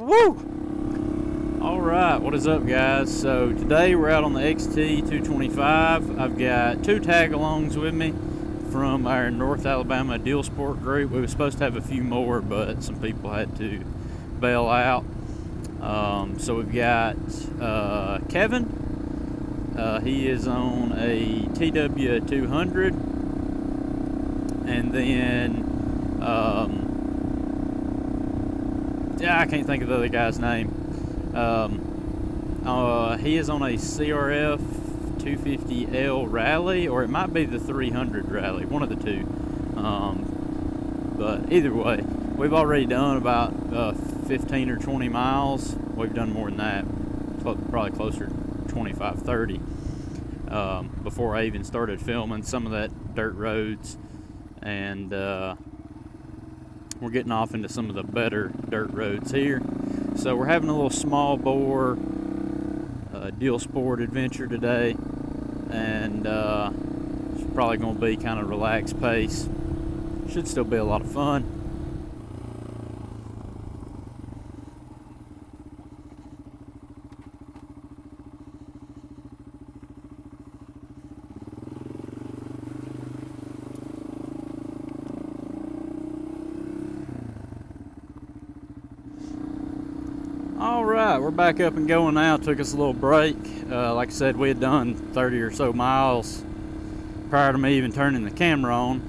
Woo! Alright, what is up, guys? So today we're out on the XT225. I've got two tag-alongs with me from our North Alabama Dualsport group. We were supposed to have a few more, but some people had to bail out. So we've got Kevin. He is on a TW200, and then I can't think of the other guy's name. He is on a CRF 250L rally, or it might be the 300 rally, one of the two. But either way, we've already done about 15 or 20 miles. We've done more than that, probably closer to 25, 30, before I even started filming some of that dirt roads. And we're getting off into some of the better dirt roads here. So we're having a little small bore Dualsport adventure today, and it's probably going to be kind of relaxed pace. Should still be a lot of fun. Alright, we're back up and going now. Took us a little break. Like I said, we had done 30 or so miles prior to me even turning the camera on,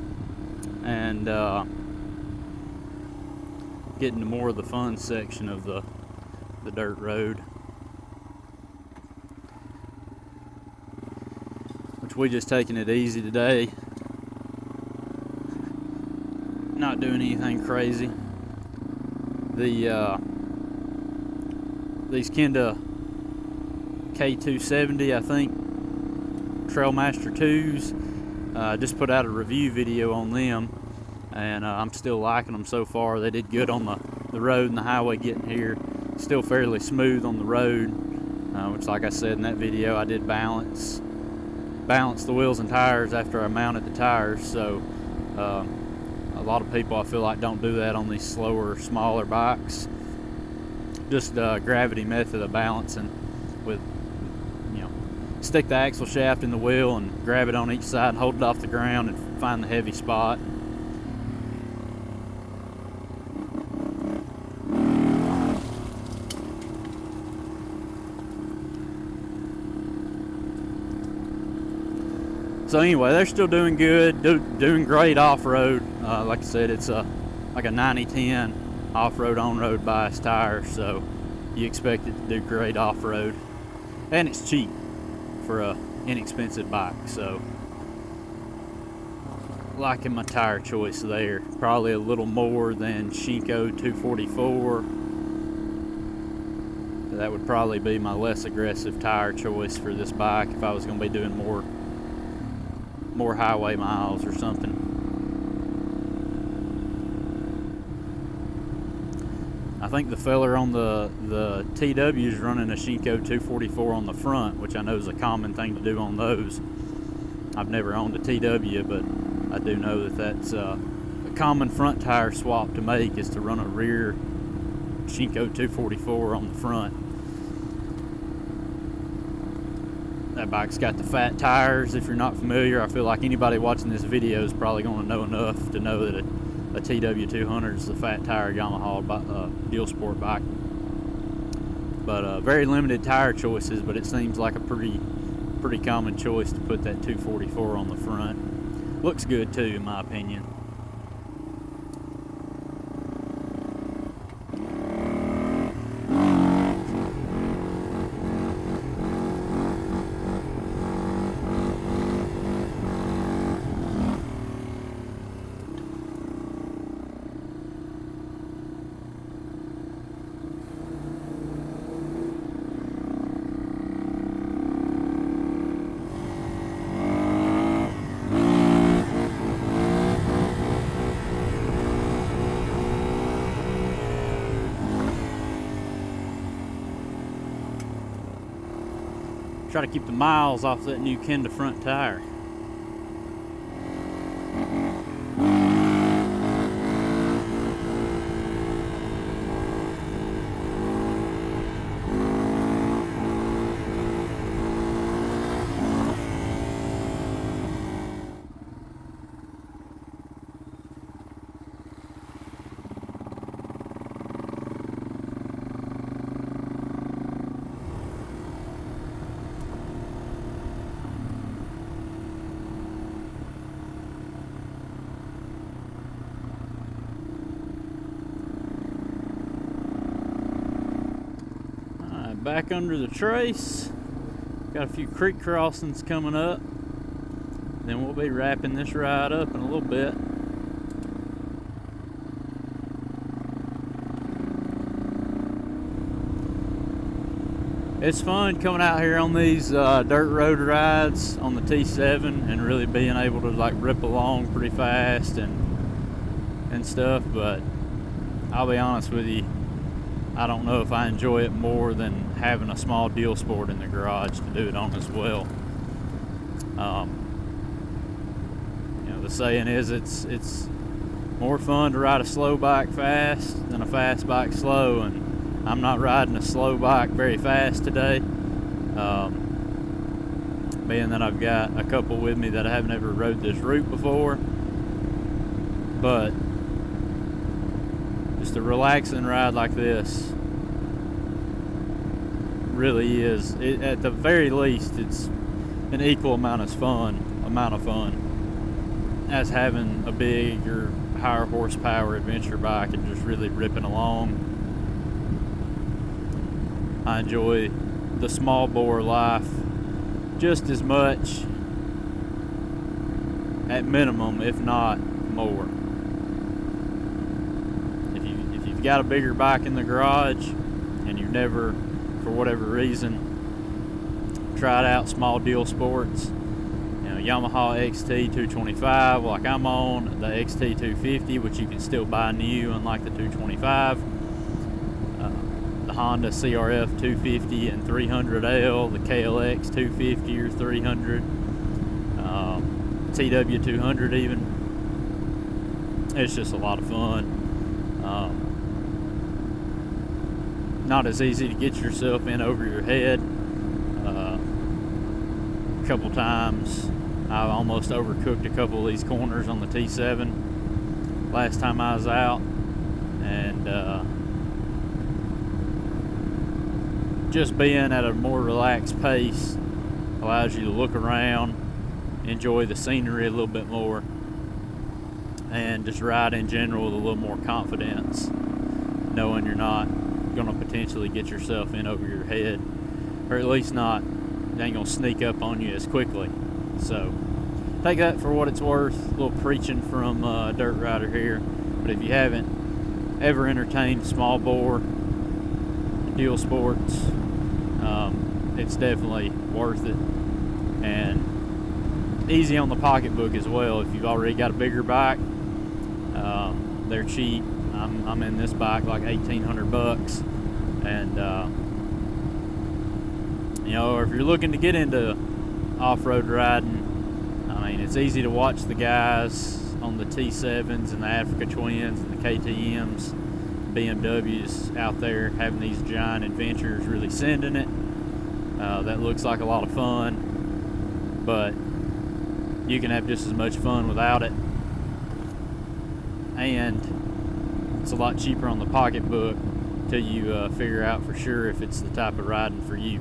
and getting to more of the fun section of the dirt road, which we just taking it easy today, not doing anything crazy. These Kenda K270, I think, Trailmaster 2s, just put out a review video on them, and I'm still liking them so far. They did good on the road and the highway getting here. Still fairly smooth on the road, which, like I said in that video, I did balance the wheels and tires after I mounted the tires. So a lot of people, I feel like, don't do that on these slower, smaller bikes. Just gravity method of balancing with, stick the axle shaft in the wheel and grab it on each side and hold it off the ground and find the heavy spot. So anyway, they're still doing good, doing great off-road. Like I said, it's like a 90-10 off-road, on-road bias tire, so you expect it to do great off-road, and it's cheap for a inexpensive bike. So liking my tire choice there. Probably a little more than Shinko 244. That would probably be my less aggressive tire choice for this bike if I was going to be doing more highway miles or something. I think the feller on the TW is running a Shinko 244 on the front, which I know is a common thing to do on those. I've never owned a TW, but I do know that that's a common front tire swap to make, is to run a rear Shinko 244 on the front. That bike's got the fat tires. If you're not familiar, I feel like anybody watching this video is probably going to know enough to know that a TW200 is the fat tire Yamaha Dualsport bike. But very limited tire choices, but it seems like a pretty common choice to put that 244 on the front. Looks good too, in my opinion. Try to keep the miles off that new Kenda front tire. back under the trace. Got a few creek crossings coming up. Then we'll be wrapping this ride up in a little bit. It's fun coming out here on these dirt road rides on the T7 and really being able to like rip along pretty fast and stuff, but I'll be honest with you, I don't know if I enjoy it more than having a small Dualsport in the garage to do it on as well. You know, the saying is it's more fun to ride a slow bike fast than a fast bike slow, and I'm not riding a slow bike very fast today, being that I've got a couple with me that I haven't ever rode this route before. But just a relaxing ride like this really is, at the very least, it's an equal amount of fun as having a big or higher horsepower adventure bike and just really ripping along. I enjoy the small bore life just as much, at minimum, if not more. If you've got a bigger bike in the garage and you've never, for whatever reason, tried out small Dualsports, you know, Yamaha XT225 like I'm on, the XT250, which you can still buy new, unlike the 225. The Honda CRF 250 and 300L, the KLX 250 or 300, TW 200 even. It's just a lot of fun. Not as easy to get yourself in over your head. A couple times I almost overcooked a couple of these corners on the T7 last time I was out, and just being at a more relaxed pace allows you to look around, enjoy the scenery a little bit more, and just ride in general with a little more confidence, knowing you're not going to potentially get yourself in over your head, or at least not, they ain't going to sneak up on you as quickly. So take that for what it's worth. A little preaching from a dirt rider here, but if you haven't ever entertained small bore Dualsports, it's definitely worth it, and easy on the pocketbook as well. If you've already got a bigger bike, they're cheap. I'm in this bike like $1,800, and you know, or if you're looking to get into off-road riding, I mean, it's easy to watch the guys on the T7s and the Africa Twins and the KTMs, BMWs out there having these giant adventures, really sending it. That looks like a lot of fun, but you can have just as much fun without it, and it's a lot cheaper on the pocketbook till you figure out for sure if it's the type of riding for you.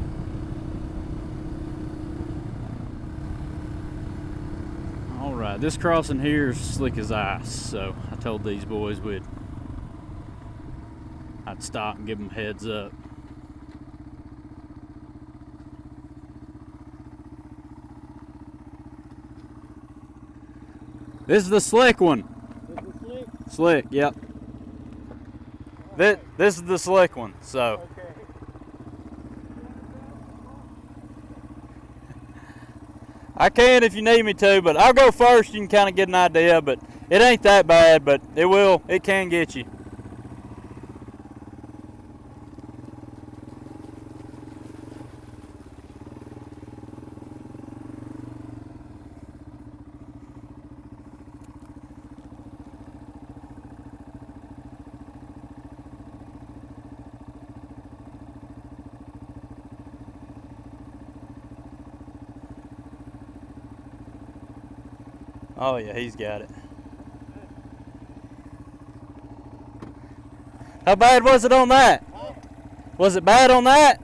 Alright, this crossing here is slick as ice, so I told these boys I'd stop and give them a heads up. This is the slick one. This is slick? Slick, yep. This is the slick one, so. Okay. I can if you need me to, but I'll go first. You can kind of get an idea, but it ain't that bad, but it can get you. Oh yeah, he's got it. How bad was it on that? Huh? Was it bad on that?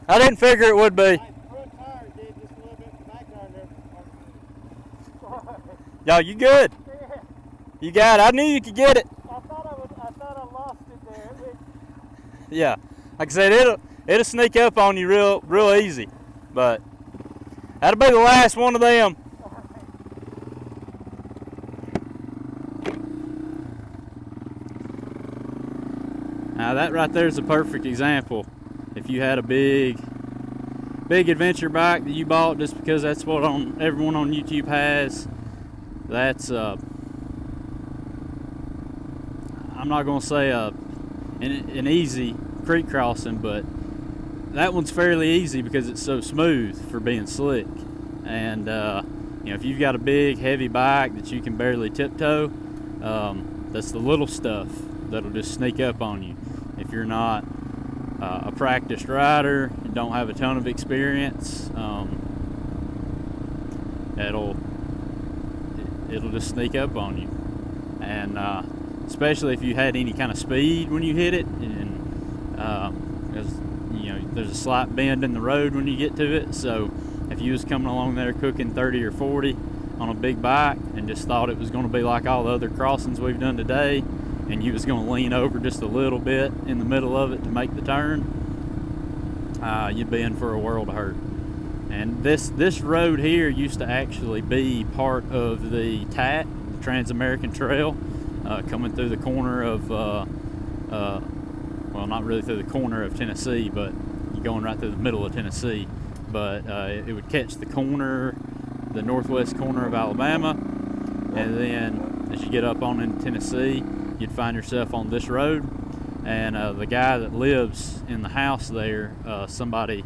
I didn't figure it would be. My front tire did just a little bit, the back tire never. Y'all, you good? Yeah. You got it. I knew you could get it. I thought I lost it there. Yeah, like I said, it'll sneak up on you real easy. But that'll be the last one of them. Now that right there is a perfect example. If you had a big adventure bike that you bought just because that's what everyone on YouTube has, that's I'm not gonna say an easy creek crossing, but that one's fairly easy because it's so smooth for being slick. And you know, if you've got a big heavy bike that you can barely tiptoe, that's the little stuff that'll just sneak up on you. If you're not a practiced rider and don't have a ton of experience, it'll just sneak up on you. And especially if you had any kind of speed when you hit it, and because you know there's a slight bend in the road when you get to it. So if you was coming along there cooking 30 or 40 on a big bike and just thought it was going to be like all the other crossings we've done today, and you was going to lean over just a little bit in the middle of it to make the turn, you'd be in for a world of hurt. And this road here used to actually be part of the TAT, the Trans-American Trail, coming through the corner of, well, not really through the corner of Tennessee, but you're going right through the middle of Tennessee. But it would catch the northwest corner of Alabama, and then as you get up on into Tennessee, you'd find yourself on this road. And the guy that lives in the house there, somebody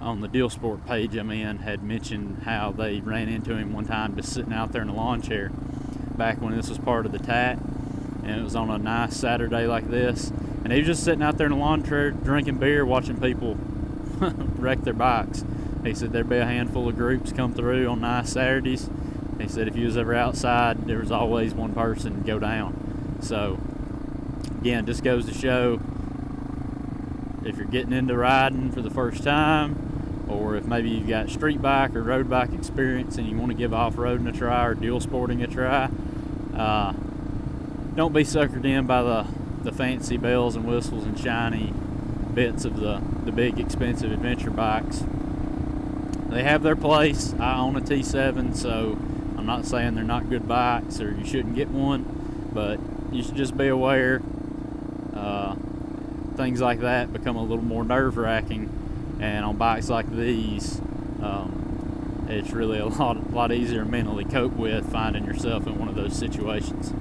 on the Dualsport page I'm in had mentioned how they ran into him one time just sitting out there in a lawn chair back when this was part of the TAT, and it was on a nice Saturday like this, and he was just sitting out there in a lawn chair drinking beer, watching people wreck their bikes. He said there'd be a handful of groups come through on nice Saturdays. He said if you was ever outside, there was always one person go down. So again, just goes to show, if you're getting into riding for the first time, or if maybe you've got street bike or road bike experience and you want to give off-roading a try or dual sporting a try, don't be suckered in by the fancy bells and whistles and shiny bits of the big expensive adventure bikes. They have their place. I own a T7, so I'm not saying they're not good bikes or you shouldn't get one, but you should just be aware things like that become a little more nerve-wracking, and on bikes like these, it's really a lot easier to mentally cope with finding yourself in one of those situations.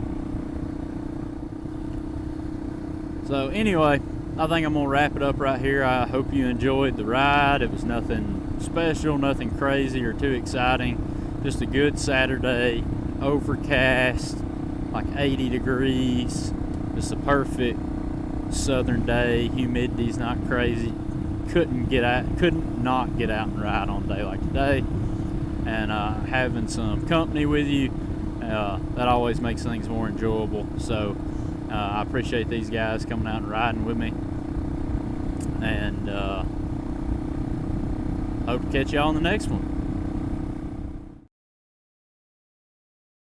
So anyway, I think I'm gonna wrap it up right here. I hope you enjoyed the ride. It was nothing special, nothing crazy or too exciting, just a good Saturday, overcast, like 80 degrees, just a perfect southern day. Humidity's not crazy. Couldn't not get out and ride on a day like today. And having some company with you, that always makes things more enjoyable. So I appreciate these guys coming out and riding with me, and hope to catch y'all on the next one.